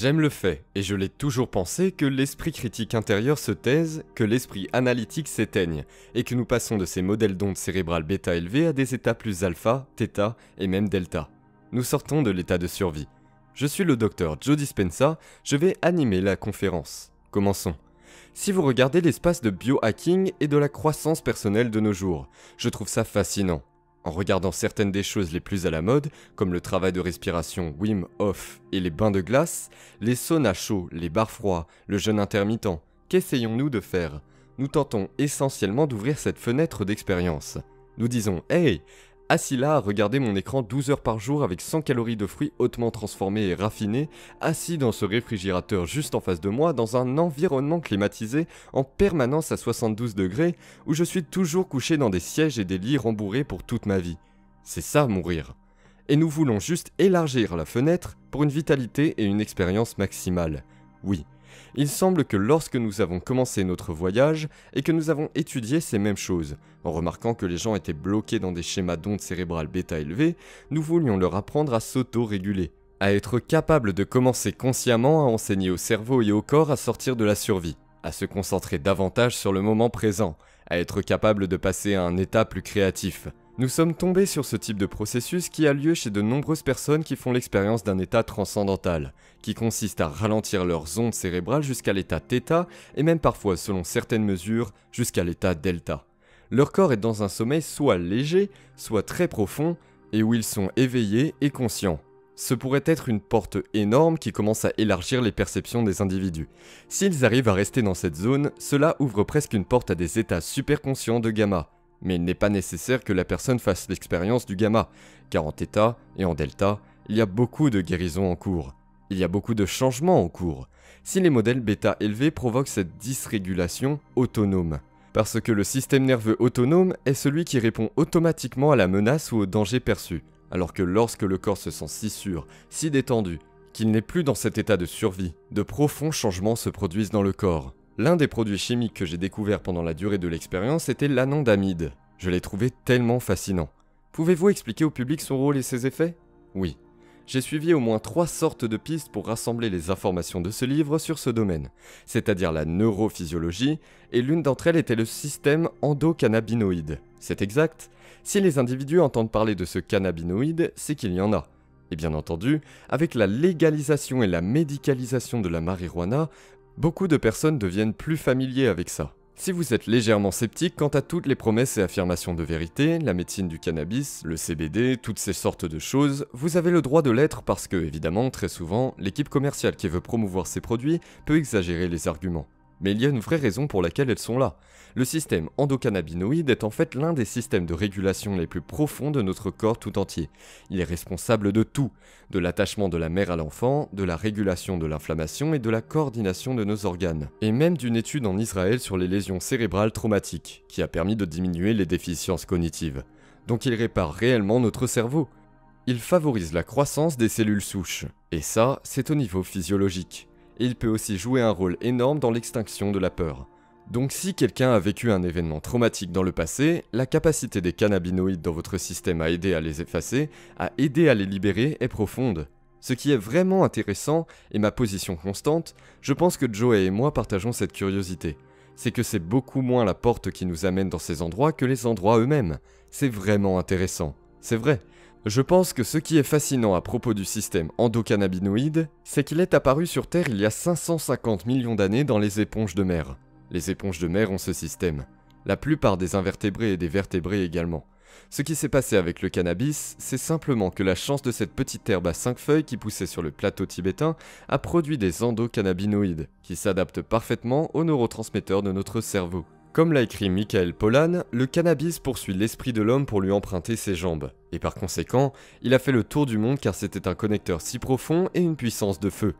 J'aime le fait, et je l'ai toujours pensé, que l'esprit critique intérieur se taise, que l'esprit analytique s'éteigne, et que nous passons de ces modèles d'ondes cérébrales bêta élevées à des états plus alpha, theta et même delta. Nous sortons de l'état de survie. Je suis le docteur Joe Dispenza, je vais animer la conférence. Commençons. Si vous regardez l'espace de biohacking et de la croissance personnelle de nos jours, je trouve ça fascinant. En regardant certaines des choses les plus à la mode, comme le travail de respiration Wim Hof et les bains de glace, les saunas chauds, les bars froids, le jeûne intermittent, qu'essayons-nous de faire? Nous tentons essentiellement d'ouvrir cette fenêtre d'expérience. Nous disons « Hey, assis là à regarder mon écran 12 heures par jour avec 100 calories de fruits hautement transformés et raffinés, assis dans ce réfrigérateur juste en face de moi dans un environnement climatisé en permanence à 72 degrés où je suis toujours couché dans des sièges et des lits rembourrés pour toute ma vie. C'est ça mourir. Et nous voulons juste élargir la fenêtre pour une vitalité et une expérience maximale. Oui. Il semble que lorsque nous avons commencé notre voyage et que nous avons étudié ces mêmes choses, en remarquant que les gens étaient bloqués dans des schémas d'ondes cérébrales bêta élevées, nous voulions leur apprendre à s'auto-réguler, à être capables de commencer consciemment à enseigner au cerveau et au corps à sortir de la survie, à se concentrer davantage sur le moment présent, à être capables de passer à un état plus créatif. Nous sommes tombés sur ce type de processus qui a lieu chez de nombreuses personnes qui font l'expérience d'un état transcendantal, qui consiste à ralentir leurs ondes cérébrales jusqu'à l'état θ et même parfois, selon certaines mesures, jusqu'à l'état delta. Leur corps est dans un sommeil soit léger, soit très profond, et où ils sont éveillés et conscients. Ce pourrait être une porte énorme qui commence à élargir les perceptions des individus. S'ils arrivent à rester dans cette zone, cela ouvre presque une porte à des états super conscients de gamma. Mais il n'est pas nécessaire que la personne fasse l'expérience du gamma, car en θ et en delta, il y a beaucoup de guérisons en cours. Il y a beaucoup de changements en cours. Si les modèles bêta élevés provoquent cette dysrégulation autonome. Parce que le système nerveux autonome est celui qui répond automatiquement à la menace ou au danger perçu. Alors que lorsque le corps se sent si sûr, si détendu, qu'il n'est plus dans cet état de survie, de profonds changements se produisent dans le corps. L'un des produits chimiques que j'ai découvert pendant la durée de l'expérience était l'anandamide. Je l'ai trouvé tellement fascinant. Pouvez-vous expliquer au public son rôle et ses effets? Oui. J'ai suivi au moins 3 sortes de pistes pour rassembler les informations de ce livre sur ce domaine, c'est-à-dire la neurophysiologie, et l'une d'entre elles était le système endocannabinoïde. C'est exact? Si les individus entendent parler de ce cannabinoïde, c'est qu'il y en a. Et bien entendu, avec la légalisation et la médicalisation de la marijuana, beaucoup de personnes deviennent plus familiers avec ça. Si vous êtes légèrement sceptique quant à toutes les promesses et affirmations de vérité, la médecine du cannabis, le CBD, toutes ces sortes de choses, vous avez le droit de l'être parce que, évidemment, très souvent, l'équipe commerciale qui veut promouvoir ces produits peut exagérer les arguments. Mais il y a une vraie raison pour laquelle elles sont là. Le système endocannabinoïde est en fait l'un des systèmes de régulation les plus profonds de notre corps tout entier. Il est responsable de tout, de l'attachement de la mère à l'enfant, de la régulation de l'inflammation et de la coordination de nos organes. Et même d'une étude en Israël sur les lésions cérébrales traumatiques, qui a permis de diminuer les déficiences cognitives. Donc il répare réellement notre cerveau. Il favorise la croissance des cellules souches. Et ça, c'est au niveau physiologique. Et il peut aussi jouer un rôle énorme dans l'extinction de la peur. Donc si quelqu'un a vécu un événement traumatique dans le passé, la capacité des cannabinoïdes dans votre système à aider à les effacer, à aider à les libérer est profonde. Ce qui est vraiment intéressant, et ma position constante, je pense que Joe et moi partageons cette curiosité. C'est que c'est beaucoup moins la porte qui nous amène dans ces endroits que les endroits eux-mêmes. C'est vraiment intéressant. C'est vrai. Je pense que ce qui est fascinant à propos du système endocannabinoïde, c'est qu'il est apparu sur Terre il y a 550 millions d'années dans les éponges de mer. Les éponges de mer ont ce système. La plupart des invertébrés et des vertébrés également. Ce qui s'est passé avec le cannabis, c'est simplement que la chance de cette petite herbe à 5 feuilles qui poussait sur le plateau tibétain a produit des endocannabinoïdes, qui s'adaptent parfaitement aux neurotransmetteurs de notre cerveau. Comme l'a écrit Michael Pollan, le cannabis poursuit l'esprit de l'homme pour lui emprunter ses jambes. Et par conséquent, il a fait le tour du monde car c'était un connecteur si profond et une puissance de feu.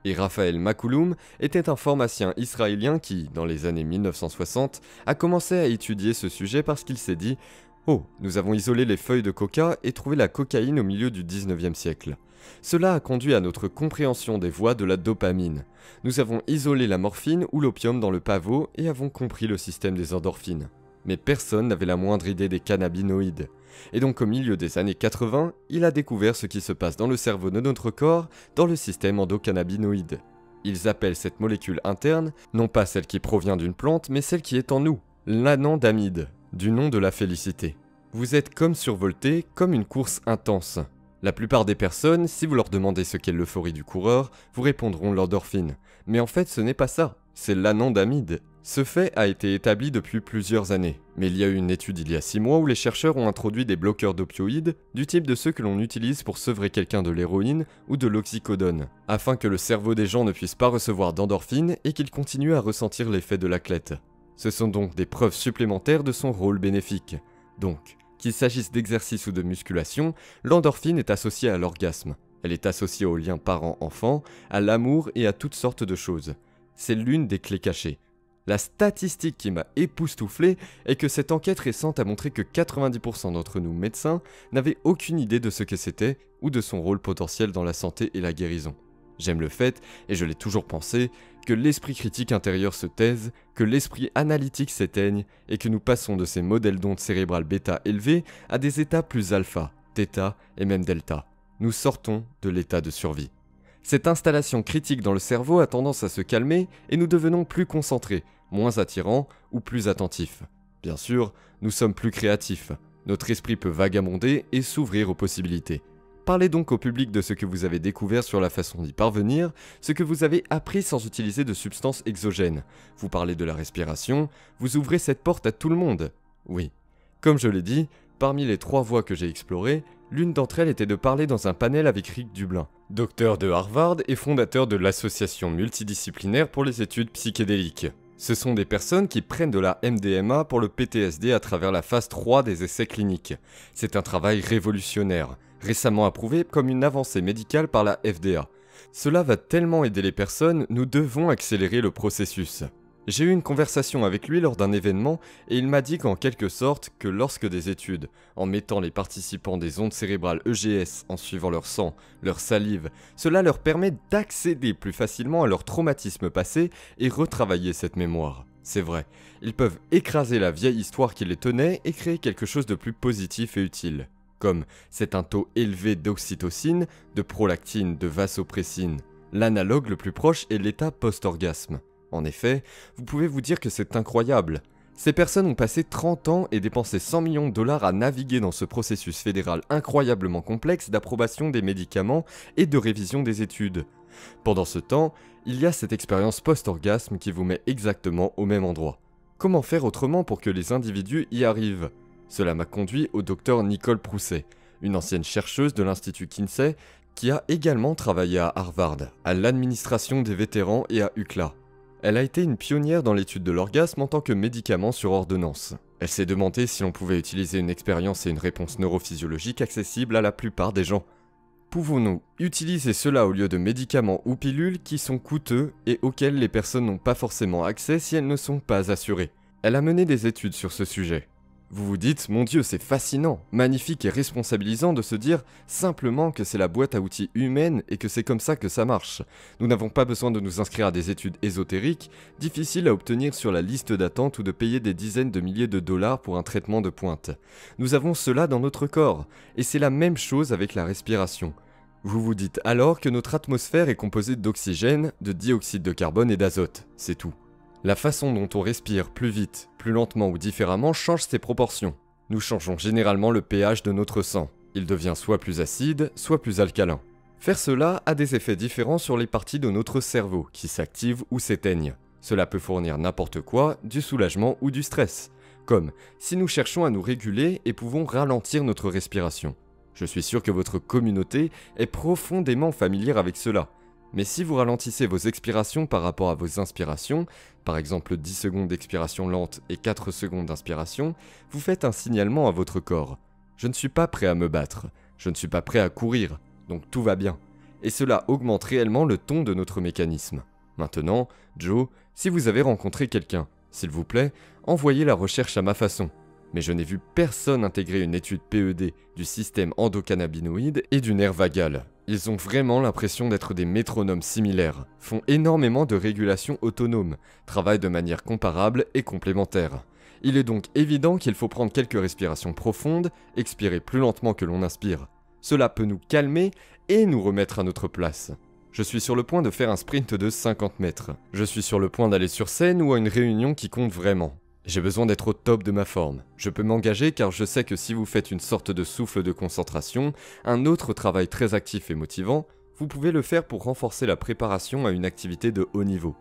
Et Raphaël Makouloum était un pharmacien israélien qui, dans les années 1960, a commencé à étudier ce sujet parce qu'il s'est dit « Oh, nous avons isolé les feuilles de coca et trouvé la cocaïne au milieu du 19e siècle. » Cela a conduit à notre compréhension des voies de la dopamine. Nous avons isolé la morphine ou l'opium dans le pavot et avons compris le système des endorphines. mais personne n'avait la moindre idée des cannabinoïdes. Et donc au milieu des années 80, il a découvert ce qui se passe dans le cerveau de notre corps, dans le système endocannabinoïde. Ils appellent cette molécule interne, non pas celle qui provient d'une plante, mais celle qui est en nous, l'anandamide, du nom de la félicité. Vous êtes comme survolté, comme une course intense. La plupart des personnes, si vous leur demandez ce qu'est l'euphorie du coureur, vous répondront l'endorphine. Mais en fait, ce n'est pas ça, c'est l'anandamide. Ce fait a été établi depuis plusieurs années, mais il y a eu une étude il y a 6 mois où les chercheurs ont introduit des bloqueurs d'opioïdes, du type de ceux que l'on utilise pour sevrer quelqu'un de l'héroïne ou de l'oxycodone, afin que le cerveau des gens ne puisse pas recevoir d'endorphine et qu'il continue à ressentir l'effet de l'athlète. Ce sont donc des preuves supplémentaires de son rôle bénéfique. Donc, qu'il s'agisse d'exercice ou de musculation, l'endorphine est associée à l'orgasme. Elle est associée au lien parent-enfant, à l'amour et à toutes sortes de choses. C'est l'une des clés cachées. La statistique qui m'a époustouflé est que cette enquête récente a montré que 90% d'entre nous médecins n'avaient aucune idée de ce que c'était ou de son rôle potentiel dans la santé et la guérison. J'aime le fait, et je l'ai toujours pensé, que l'esprit critique intérieur se taise, que l'esprit analytique s'éteigne et que nous passons de ces modèles d'ondes cérébrales bêta élevés à des états plus alpha, θ et même delta. Nous sortons de l'état de survie. Cette installation critique dans le cerveau a tendance à se calmer et nous devenons plus concentrés, moins attirants ou plus attentifs. Bien sûr, nous sommes plus créatifs. Notre esprit peut vagabonder et s'ouvrir aux possibilités. Parlez donc au public de ce que vous avez découvert sur la façon d'y parvenir, ce que vous avez appris sans utiliser de substances exogènes. Vous parlez de la respiration, vous ouvrez cette porte à tout le monde. Oui. Comme je l'ai dit, parmi les 3 voies que j'ai explorées, l'une d'entre elles était de parler dans un panel avec Rick Dublin, docteur de Harvard et fondateur de l'association multidisciplinaire pour les études psychédéliques. Ce sont des personnes qui prennent de la MDMA pour le PTSD à travers la phase 3 des essais cliniques. C'est un travail révolutionnaire, récemment approuvé comme une avancée médicale par la FDA. Cela va tellement aider les personnes, nous devons accélérer le processus. J'ai eu une conversation avec lui lors d'un événement et il m'a dit qu'en quelque sorte que lorsque des études, en mettant les participants des ondes cérébrales EGS en suivant leur sang, leur salive, cela leur permet d'accéder plus facilement à leur traumatisme passé et retravailler cette mémoire. C'est vrai, ils peuvent écraser la vieille histoire qui les tenait et créer quelque chose de plus positif et utile. Comme c'est un taux élevé d'oxytocine, de prolactine, de vasopressine. L'analogue le plus proche est l'état post-orgasme. En effet, vous pouvez vous dire que c'est incroyable. Ces personnes ont passé 30 ans et dépensé 100 millions de dollars à naviguer dans ce processus fédéral incroyablement complexe d'approbation des médicaments et de révision des études. Pendant ce temps, il y a cette expérience post-orgasme qui vous met exactement au même endroit. Comment faire autrement pour que les individus y arrivent ? Cela m'a conduit au docteur Nicole Prousset, une ancienne chercheuse de l'Institut Kinsey qui a également travaillé à Harvard, à l'administration des vétérans et à UCLA. Elle a été une pionnière dans l'étude de l'orgasme en tant que médicament sur ordonnance. Elle s'est demandé si l'on pouvait utiliser une expérience et une réponse neurophysiologique accessible à la plupart des gens. Pouvons-nous utiliser cela au lieu de médicaments ou pilules qui sont coûteux et auxquels les personnes n'ont pas forcément accès si elles ne sont pas assurées ? Elle a mené des études sur ce sujet. Vous vous dites, mon Dieu, c'est fascinant, magnifique et responsabilisant de se dire simplement que c'est la boîte à outils humaine et que c'est comme ça que ça marche. Nous n'avons pas besoin de nous inscrire à des études ésotériques, difficiles à obtenir sur la liste d'attente ou de payer des dizaines de milliers de dollars pour un traitement de pointe. Nous avons cela dans notre corps, et c'est la même chose avec la respiration. Vous vous dites alors que notre atmosphère est composée d'oxygène, de dioxyde de carbone et d'azote, c'est tout. La façon dont on respire plus vite, plus lentement ou différemment change ses proportions. Nous changeons généralement le pH de notre sang. Il devient soit plus acide, soit plus alcalin. Faire cela a des effets différents sur les parties de notre cerveau qui s'activent ou s'éteignent. Cela peut fournir n'importe quoi, du soulagement ou du stress. Comme si nous cherchons à nous réguler et pouvons ralentir notre respiration. Je suis sûr que votre communauté est profondément familière avec cela. Mais si vous ralentissez vos expirations par rapport à vos inspirations, par exemple 10 secondes d'expiration lente et 4 secondes d'inspiration, vous faites un signalement à votre corps. Je ne suis pas prêt à me battre, je ne suis pas prêt à courir, donc tout va bien. Et cela augmente réellement le ton de notre mécanisme. Maintenant, Joe, si vous avez rencontré quelqu'un, s'il vous plaît, envoyez la recherche à ma façon. Mais je n'ai vu personne intégrer une étude PED du système endocannabinoïde et du nerf vagal. Ils ont vraiment l'impression d'être des métronomes similaires, font énormément de régulation autonome, travaillent de manière comparable et complémentaire. Il est donc évident qu'il faut prendre quelques respirations profondes, expirer plus lentement que l'on inspire. Cela peut nous calmer et nous remettre à notre place. Je suis sur le point de faire un sprint de 50 mètres. Je suis sur le point d'aller sur scène ou à une réunion qui compte vraiment. J'ai besoin d'être au top de ma forme. Je peux m'engager car je sais que si vous faites une sorte de souffle de concentration, un autre travail très actif et motivant, vous pouvez le faire pour renforcer la préparation à une activité de haut niveau.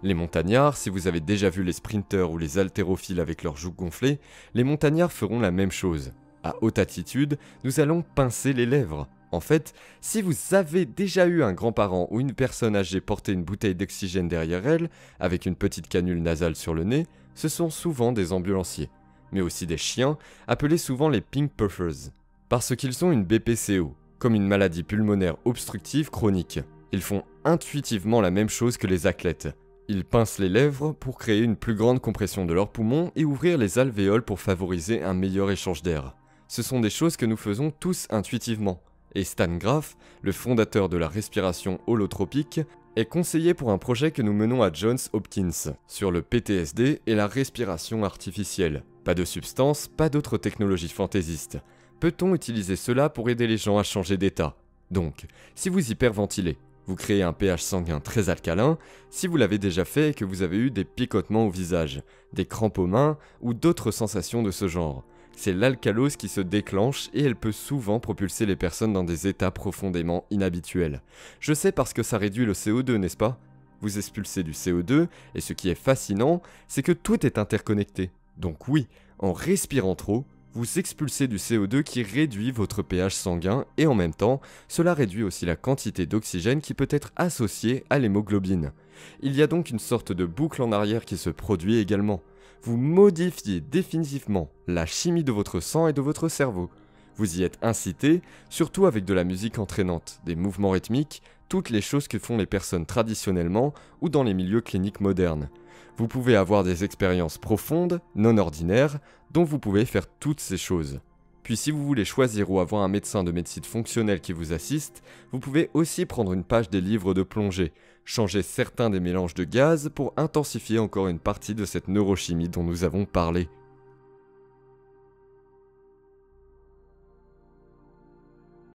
Les montagnards, si vous avez déjà vu les sprinteurs ou les haltérophiles avec leurs joues gonflées, les montagnards feront la même chose. À haute altitude, nous allons pincer les lèvres. En fait, si vous avez déjà eu un grand-parent ou une personne âgée porter une bouteille d'oxygène derrière elle, avec une petite canule nasale sur le nez, ce sont souvent des ambulanciers, mais aussi des chiens, appelés souvent les pink puffers, parce qu'ils ont une BPCO, comme une maladie pulmonaire obstructive chronique. Ils font intuitivement la même chose que les athlètes. Ils pincent les lèvres pour créer une plus grande compression de leurs poumons et ouvrir les alvéoles pour favoriser un meilleur échange d'air. Ce sont des choses que nous faisons tous intuitivement. Et Stan Graf, le fondateur de la respiration holotropique, est conseiller pour un projet que nous menons à Johns Hopkins sur le PTSD et la respiration artificielle. Pas de substance, pas d'autres technologies fantaisistes. Peut-on utiliser cela pour aider les gens à changer d'état? Donc, si vous hyperventilez, vous créez un pH sanguin très alcalin, si vous l'avez déjà fait et que vous avez eu des picotements au visage, des crampes aux mains ou d'autres sensations de ce genre. C'est l'alcalose qui se déclenche et elle peut souvent propulser les personnes dans des états profondément inhabituels. Je sais parce que ça réduit le CO2, n'est-ce pas? Vous expulsez du CO2 et ce qui est fascinant, c'est que tout est interconnecté. Donc oui, en respirant trop, vous expulsez du CO2 qui réduit votre pH sanguin et en même temps, cela réduit aussi la quantité d'oxygène qui peut être associée à l'hémoglobine. Il y a donc une sorte de boucle en arrière qui se produit également. Vous modifiez définitivement la chimie de votre sang et de votre cerveau. Vous y êtes incité, surtout avec de la musique entraînante, des mouvements rythmiques, toutes les choses que font les personnes traditionnellement ou dans les milieux cliniques modernes. Vous pouvez avoir des expériences profondes, non ordinaires, dont vous pouvez faire toutes ces choses. Puis si vous voulez choisir ou avoir un médecin de médecine fonctionnelle qui vous assiste, vous pouvez aussi prendre une page des livres de plongée, changer certains des mélanges de gaz pour intensifier encore une partie de cette neurochimie dont nous avons parlé.